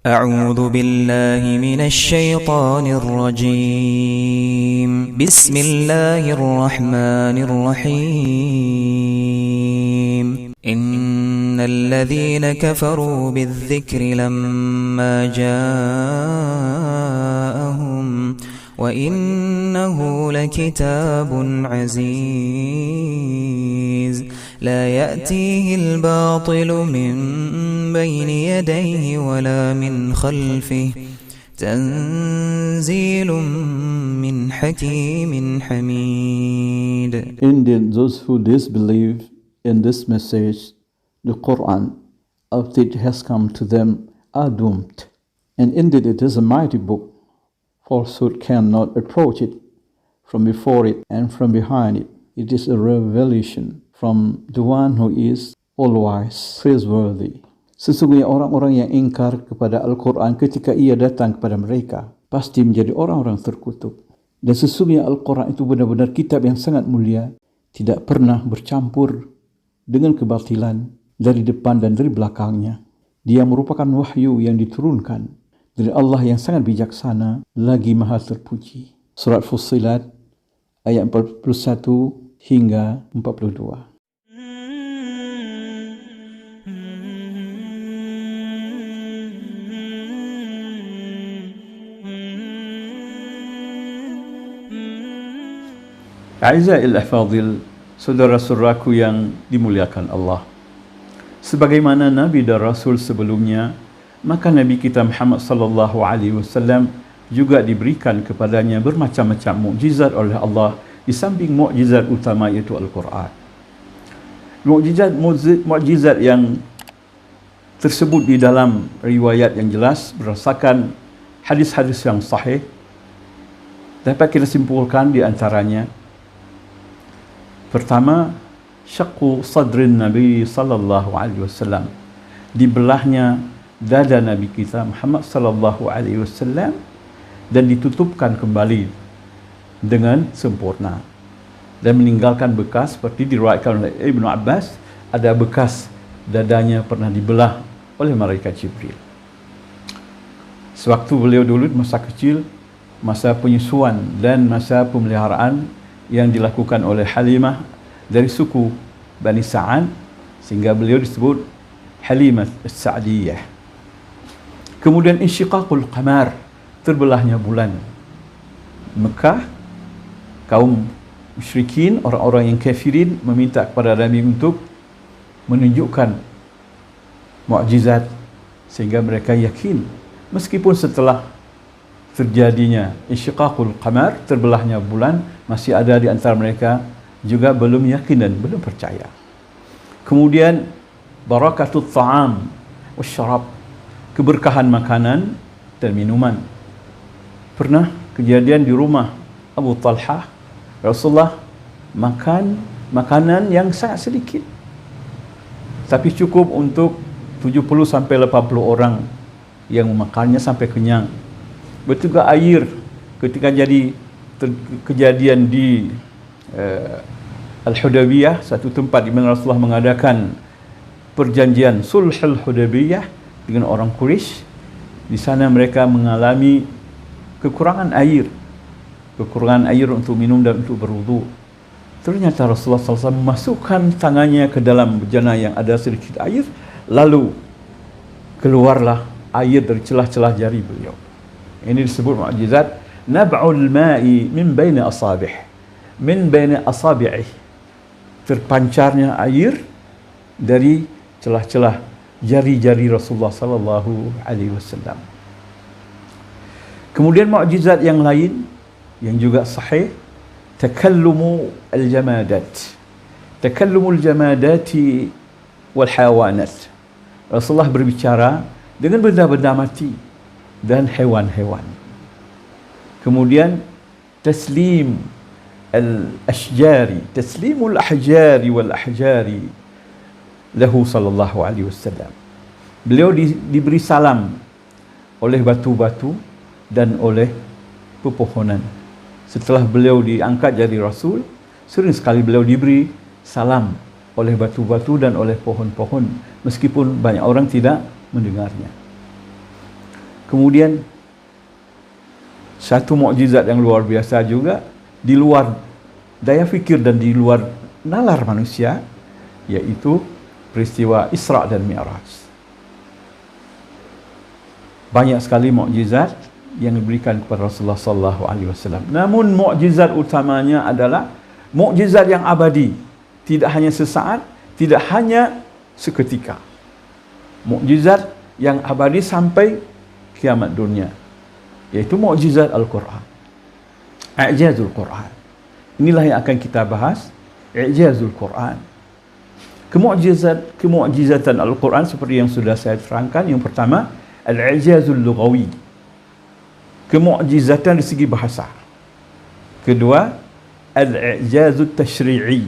أعوذ بالله من الشيطان الرجيم. بسم الله الرحمن الرحيم. إن الذين كفروا بالذكر لما جاءهم وإنه لكتاب عزيز لا يأتيه الباطل من بين يديه ولا من خلفه تنزيل من حكيم حميد. Indeed, those who disbelieve in this message, the Quran, after it has come to them, are doomed. And indeed, it is a mighty book. Falsehood cannot approach it from before it and from behind it. It is a revelation from the one who is all-wise, praiseworthy. Sesungguhnya orang-orang yang ingkar kepada Al-Quran ketika ia datang kepada mereka pasti menjadi orang-orang terkutuk. Dan sesungguhnya Al-Quran itu benar-benar kitab yang sangat mulia, tidak pernah bercampur dengan kebatilan dari depan dan dari belakangnya. Dia merupakan wahyu yang diturunkan dari Allah yang sangat bijaksana lagi maha terpuji. Surat Fussilat ayat 41 hingga 42. A'izzail Afadil, saudara-saudaraku yang dimuliakan Allah. Sebagaimana Nabi dan Rasul sebelumnya, maka Nabi kita Muhammad sallallahu alaihi wasallam juga diberikan kepadanya bermacam-macam mukjizat oleh Allah di samping mukjizat utama iaitu Al-Quran. Mukjizat yang tersebut di dalam riwayat yang jelas berdasarkan hadis-hadis yang sahih dapat kita simpulkan di antaranya. Pertama, syaqqu sadrin Nabi sallallahu alaihi wasallam, dibelahnya dada Nabi kita Muhammad sallallahu alaihi wasallam dan ditutupkan kembali dengan sempurna dan meninggalkan bekas seperti diriwayatkan oleh Ibnu Abbas, ada bekas dadanya pernah dibelah oleh malaikat Jibril. Sewaktu beliau dulu masa kecil, masa penyusuan dan masa pemeliharaan yang dilakukan oleh Halimah dari suku Bani Sa'ad, sehingga beliau disebut Halimah As-Sa'diyah. Kemudian insyiqaqul qamar, terbelahnya bulan. Mekah, kaum musyrikin, orang-orang yang kafirin meminta kepada Nabi untuk menunjukkan mukjizat sehingga mereka yakin, meskipun setelah terjadinya insyiqaqul qamar, terbelahnya bulan, masih ada di antara mereka juga belum yakin dan belum percaya. Kemudian barakatut ta'am wasyarab, keberkahan makanan dan minuman. Pernah kejadian di rumah Abu Talhah, Rasulullah makan makanan yang sangat sedikit, tapi cukup untuk 70 sampai 80 orang yang memakannya sampai kenyang. Betul juga air ketika jadi kejadian di Al-Hudaybiyah, satu tempat di mana Rasulullah mengadakan perjanjian Sulhul Hudaybiyah dengan orang Quraisy. Di sana mereka mengalami kekurangan air untuk minum dan untuk berwudu. Ternyata Rasulullah SAW memasukkan tangannya ke dalam bejana yang ada sedikit air, lalu keluarlah air dari celah-celah jari beliau. Ini disebut mukjizat nab'ul ma'i min baini asabi'ih, terpancarnya air dari celah-celah jari-jari Rasulullah sallallahu alaihi wasallam. Kemudian mukjizat yang lain yang juga sahih, takallumul jamadati wal hayawanat. Rasulullah berbicara dengan benda-benda mati dan hewan-hewan. Kemudian taslimul ahjari wal ahjari lahu sallallahu alaihi wasallam. Beliau diberi salam oleh batu-batu dan oleh pepohonan. Setelah beliau diangkat jadi Rasul, sering sekali beliau diberi salam oleh batu-batu dan oleh pohon-pohon, meskipun banyak orang tidak mendengarnya. Kemudian satu mukjizat yang luar biasa juga di luar daya fikir dan di luar nalar manusia, yaitu peristiwa Isra dan Mi'raj. Banyak sekali mukjizat yang diberikan kepada Rasulullah sallallahu alaihi wasallam. Namun mukjizat utamanya adalah mukjizat yang abadi, tidak hanya sesaat, tidak hanya seketika. Mukjizat yang abadi sampai kiamat dunia, yaitu mukjizat Al-Quran, i'jazul Quran. Inilah yang akan kita bahas, i'jazul Quran. Kemukjizatan Al-Quran seperti yang sudah saya terangkan. Yang pertama, al-i'jazul lughawi, kemukjizatan dari segi bahasa. Kedua, al-i'jazut tashri'i,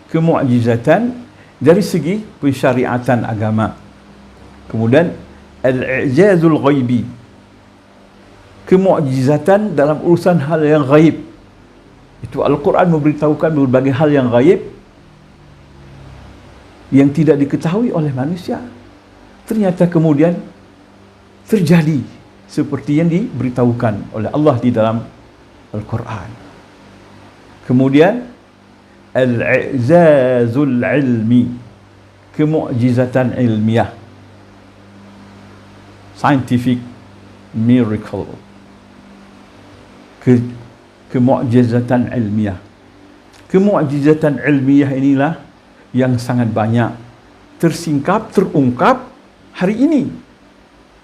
kemukjizatan dari segi pensyariatan agama. Kemudian al-i'jazul ghaibi, kemukjizatan dalam urusan hal yang gaib. Itu Al-Quran memberitahukan berbagai hal yang gaib yang tidak diketahui oleh manusia, ternyata kemudian terjadi seperti yang diberitahukan oleh Allah di dalam Al-Quran. Kemudian al-i'zazul ilmi, kemukjizatan ilmiah, scientific miracle, kemukjizatan ilmiah. Kemukjizatan ilmiah inilah yang sangat banyak tersingkap, terungkap hari ini,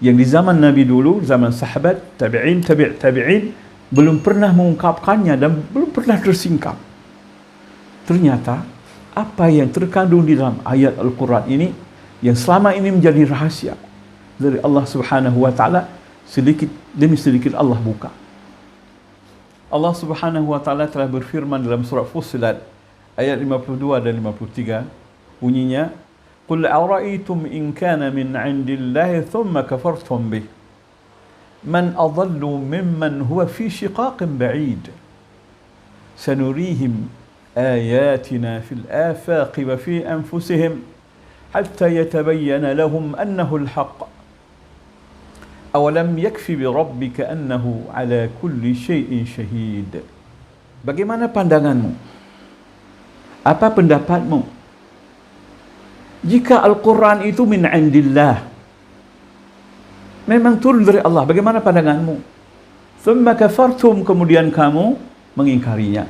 yang di zaman Nabi dulu, zaman sahabat, tabi'in, tabi'in belum pernah mengungkapkannya dan belum pernah tersingkap. Ternyata apa yang terkandung di dalam ayat Al-Quran ini, yang selama ini menjadi rahasia dari Allah Subhanahu wa taala, sedikit demi sedikit Allah buka. Allah Subhanahu wa taala telah berfirman dalam surah Fussilat ayat 52 dan 53, bunyinya, "Qul ara'aytum in kana min 'indillahi thumma kafartum bih man adallu mimman huwa fi shiqaqin ba'id sanurihim ayatina fil afaqi wa fi anfusihim hatta yatabayyana lahum annahu al-haqq awalam yakfi bi rabbika annahu ala kulli syai'in syahid." Bagaimana pandanganmu? Apa pendapatmu jika Al-Quran itu min indillah, memang turun dari Allah? Bagaimana pandanganmu? Thumma kafartum, kemudian kamu mengingkarinya.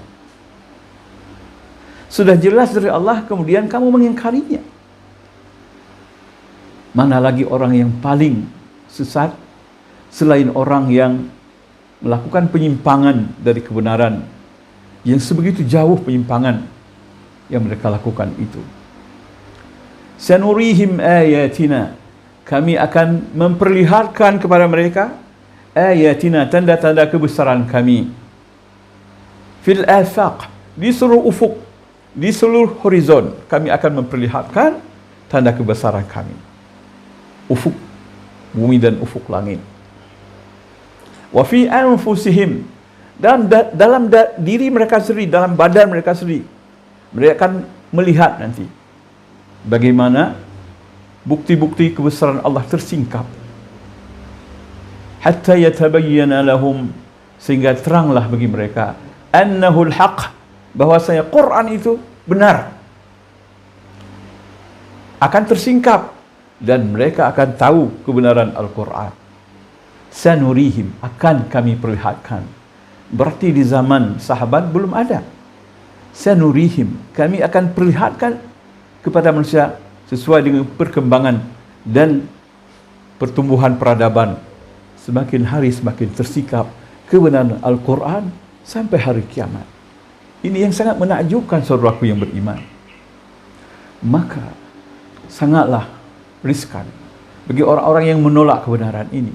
Sudah jelas dari Allah, kemudian kamu mengingkarinya. Mana lagi orang yang paling sesat selain orang yang melakukan penyimpangan dari kebenaran, yang sebegitu jauh penyimpangan yang mereka lakukan itu. Sanurihim ayatina, kami akan memperlihatkan kepada mereka ayatina, tanda-tanda kebesaran kami, fil afaq, di seluruh ufuk, di seluruh horizon, kami akan memperlihatkan tanda kebesaran kami. Ufuk bumi dan ufuk langit. Wa fi anfusihim, dan dalam diri mereka sendiri, dalam badan mereka sendiri, mereka akan melihat nanti bagaimana bukti-bukti kebesaran Allah tersingkap. Hatta yatabayyana lahum, sehingga teranglah bagi mereka, annahul haq, bahwasanya Quran itu benar, akan tersingkap dan mereka akan tahu kebenaran Al-Quran. Sanurihim, akan kami perlihatkan. Berarti di zaman sahabat belum ada. Sanurihim, kami akan perlihatkan kepada manusia sesuai dengan perkembangan dan pertumbuhan peradaban. Semakin hari semakin tersikap kebenaran Al-Quran sampai hari kiamat. Ini yang sangat menakjubkan saudaraku yang beriman. Maka sangatlah riskan bagi orang-orang yang menolak kebenaran ini,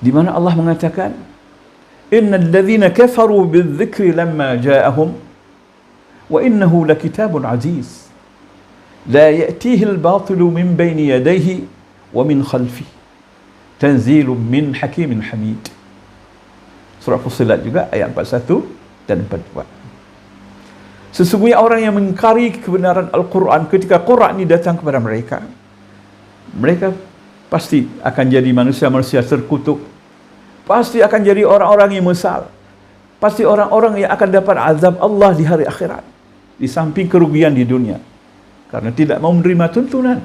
di mana Allah mengatakan, innal ladzina kafaru bidzikri lamma ja'ahum wa innahu lakitabun aziz la ya'tihi al-batilu min bayni yadayhi wa min khalfihi tanzilun min hakimin hamid. Surah Fussilat juga ayat 41 dan 42. Sesungguhnya orang yang mengingkari kebenaran Al-Quran ketika Quran ini datang kepada mereka, mereka pasti akan jadi manusia-manusia terkutuk, pasti akan jadi orang-orang yang menyesal, pasti orang-orang yang akan dapat azab Allah di hari akhirat, di samping kerugian di dunia karena tidak mau menerima tuntunan.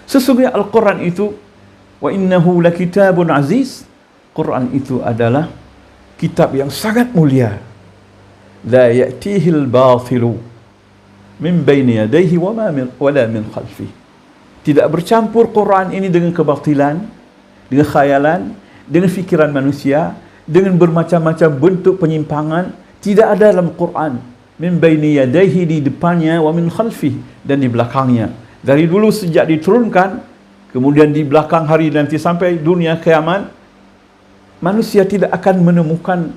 Sesungguhnya Al-Quran itu, wa innahu lakitabun aziz, Quran itu adalah kitab yang sangat mulia. La ya'tihil batilu min baini yadayhi wala min khalfih. Tidak bercampur Quran ini dengan kebatilan, dengan khayalan, dengan fikiran manusia, dengan bermacam-macam bentuk penyimpangan. Tidak ada dalam Quran min baini yadayhi, di depannya, wa min khalfih, dan di belakangnya. Dari dulu sejak diturunkan, kemudian di belakang hari nanti sampai dunia kiamat, manusia tidak akan menemukan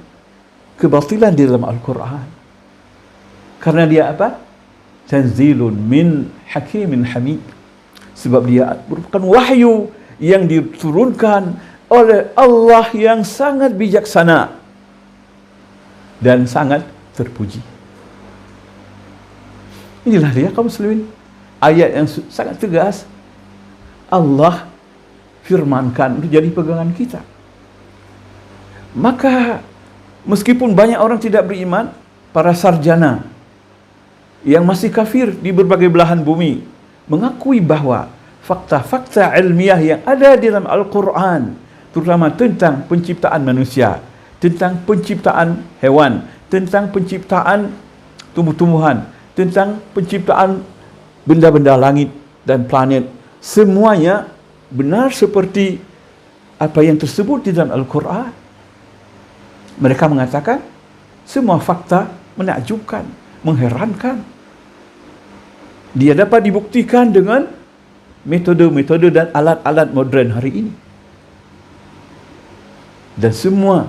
kebatilan di dalam Al-Quran. Karena dia apa? Tanzilun min hakimin hamid. Sebab dia merupakan wahyu yang diturunkan oleh Allah yang sangat bijaksana dan sangat terpuji. Inilah dia kaum muslimin, ayat yang sangat tegas Allah firmankan untuk jadi pegangan kita. Maka meskipun banyak orang tidak beriman, para sarjana yang masih kafir di berbagai belahan bumi mengakui bahwa fakta-fakta ilmiah yang ada di dalam Al-Quran, terutama tentang penciptaan manusia, tentang penciptaan hewan, tentang penciptaan tumbuh-tumbuhan, tentang penciptaan benda-benda langit dan planet, semuanya benar seperti apa yang tersebut di dalam Al-Quran. Mereka mengatakan semua fakta menakjubkan, mengherankan. Dia dapat dibuktikan dengan metode-metode dan alat-alat moden hari ini. Dan semua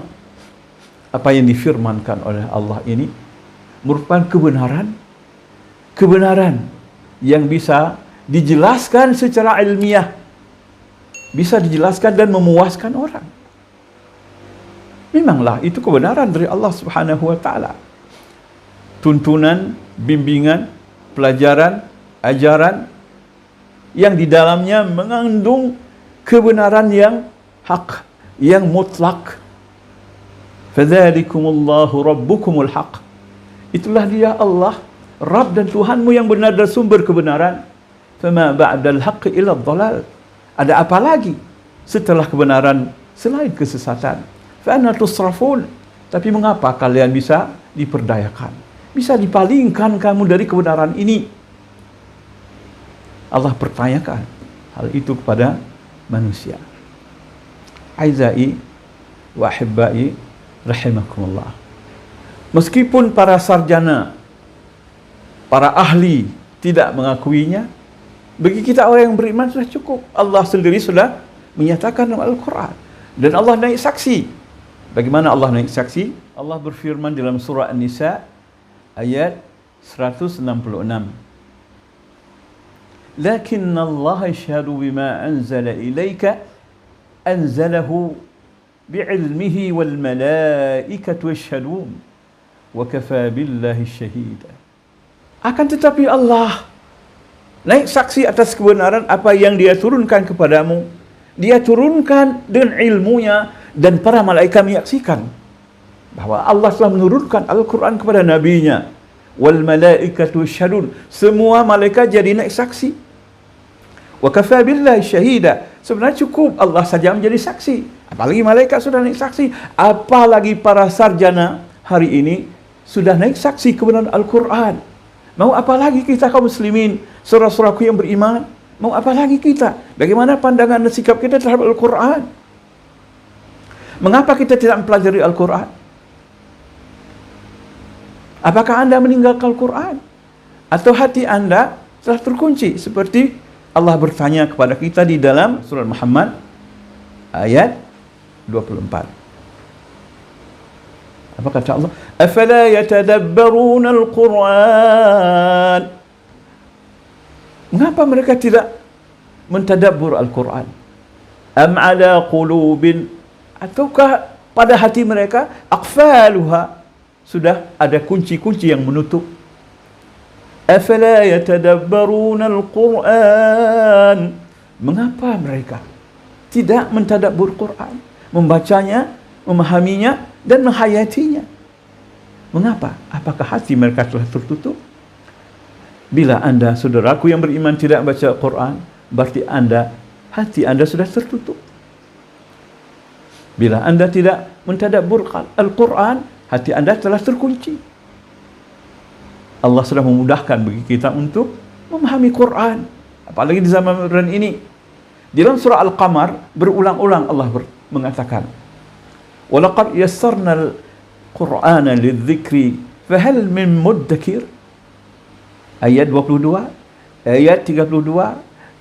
apa yang difirmankan oleh Allah ini merupakan kebenaran, kebenaran yang bisa dijelaskan secara ilmiah, bisa dijelaskan dan memuaskan orang. Memanglah itu kebenaran dari Allah Subhanahu wa taala. Tuntunan, bimbingan, pelajaran, ajaran yang di dalamnya mengandung kebenaran yang hak, yang mutlak. Fadzalikumullahu rabbukumul haq. Itulah dia Allah, Rabb dan Tuhanmu yang benar dan sumber kebenaran. Fama ba'dal haqqi illa dhalal. Ada apa lagi setelah kebenaran selain kesesatan? Fa anna tusrafun. Tapi mengapa kalian bisa diperdayakan, bisa dipalingkan kamu dari kebenaran ini? Allah pertanyakan hal itu kepada manusia. Aizai wa ahibbai rahimakumullah. Meskipun para sarjana, para ahli tidak mengakuinya, bagi kita orang yang beriman sudah cukup. Allah sendiri sudah menyatakan dalam Al-Quran. Dan Allah naik saksi. Bagaimana Allah naik saksi? Allah berfirman dalam surah An-Nisa ayat 166. Lakinna Allah yashhadu bima anzala ilaika anzalahu bi'ilmihi wal malaikatu yashhadun wa kafa billahi syahida. Akan tetapi Allah naik saksi atas kebenaran apa yang dia turunkan kepadamu. Dia turunkan dengan ilmunya, dan para malaikat menyaksikan bahwa Allah telah menurunkan Al-Quran kepada nabinya. Wal malaikatu yashhadun. Semua malaikat jadi naik saksi. Wa kafa billahi syahida. Sebenarnya cukup Allah saja menjadi saksi. Apalagi malaikat sudah naik saksi. Apalagi para sarjana hari ini sudah naik saksi kebenaran Al-Quran. Mau apa lagi kita kaum muslimin, saudara-saudaraku yang beriman? Mau apa lagi kita? Bagaimana pandangan dan sikap kita terhadap Al-Quran? Mengapa kita tidak mempelajari Al-Quran? Apakah Anda meninggalkan Al-Quran? Atau hati Anda telah terkunci? Seperti Allah bertanya kepada kita di dalam surah Muhammad ayat 24. Apa kata Allah? Afala yatadabbaruna al-Quran. Mengapa mereka tidak mentadabbur Al-Quran? Am ala qulubin, ataukah pada hati mereka aqfaluha, sudah ada kunci-kunci yang menutup? Afala yatadabbaruna al-Quran. Mengapa mereka tidak mentadabbur Quran, membacanya, memahaminya dan menghayatinya? Mengapa? Apakah hati mereka telah tertutup? Bila anda, saudaraku yang beriman, tidak baca Quran, berarti hati anda sudah tertutup. Bila anda tidak mentadabbur Al-Quran, hati anda telah terkunci. Allah sudah memudahkan bagi kita untuk memahami Quran, apalagi di zaman modern ini. Di dalam surah Al-Qamar berulang-ulang Allah mengatakan, "Walaqad yassarna al-Qur'ana lidh-dhikri fahal min muddakir." Ayat 22, ayat 32,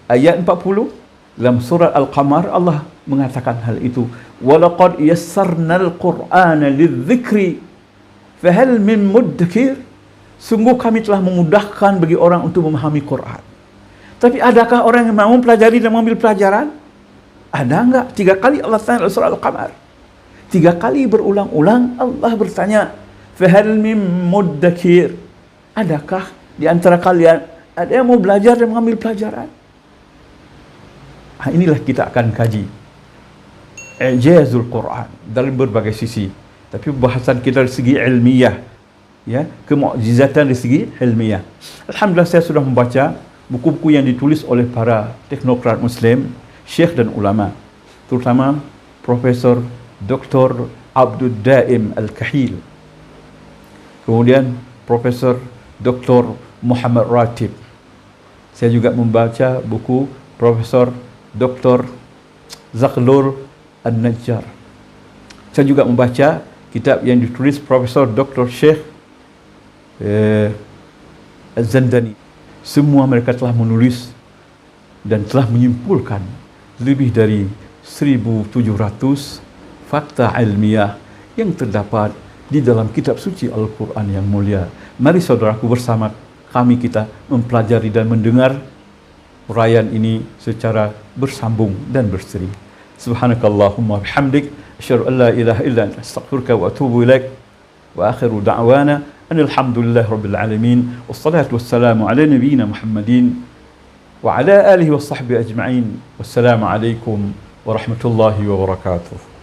ayat 40 dalam surah Al-Qamar Allah mengatakan hal itu. "Walaqad yassarna al-Qur'ana lidh-dhikri fahal min muddakir." Sungguh kami telah memudahkan bagi orang untuk memahami Quran. Tapi adakah orang yang mau mempelajari dan mengambil pelajaran? Ada enggak? 3 kali Allah tanya dalam surah Al-Qamar. 3 kali berulang-ulang Allah bertanya, "Fahal min muddakir?" Adakah di antara kalian ada yang mau belajar dan mengambil pelajaran? Inilah kita akan kaji I'jazul Quran dari berbagai sisi. Tapi pembahasan kita dari segi ilmiah, ya, kemu'jizatan dari segi ilmiah. Alhamdulillah saya sudah membaca buku-buku yang ditulis oleh para teknokrat Muslim, syekh dan ulama, terutama Profesor Dr. Abdul Daim Al-Kahil, kemudian Profesor Dr. Muhammad Ratib. Saya juga membaca buku Profesor Dr. Zaghlul An-Najjar. Saya juga membaca kitab yang ditulis Profesor Dr. Syekh Az-Zandani. Semua mereka telah menulis dan telah menyimpulkan lebih dari 1.700 fakta ilmiah yang terdapat di dalam kitab suci Al-Quran yang mulia. Mari saudaraku, bersama kami kita mempelajari dan mendengar uraian ini secara bersambung dan berseri. Subhanakallahumma bihamdik, asyhadu an la ilaha illa anta, astaghfiruka wa atubu ilaik. Wa akhiru da'wana alhamdulillahi rabbil alamin, wassalatu wassalamu ala nabiyyina Muhammadin wa ala alihi wa sahbihi ajma'in. Wassalamu alaikum warahmatullahi wabarakatuh.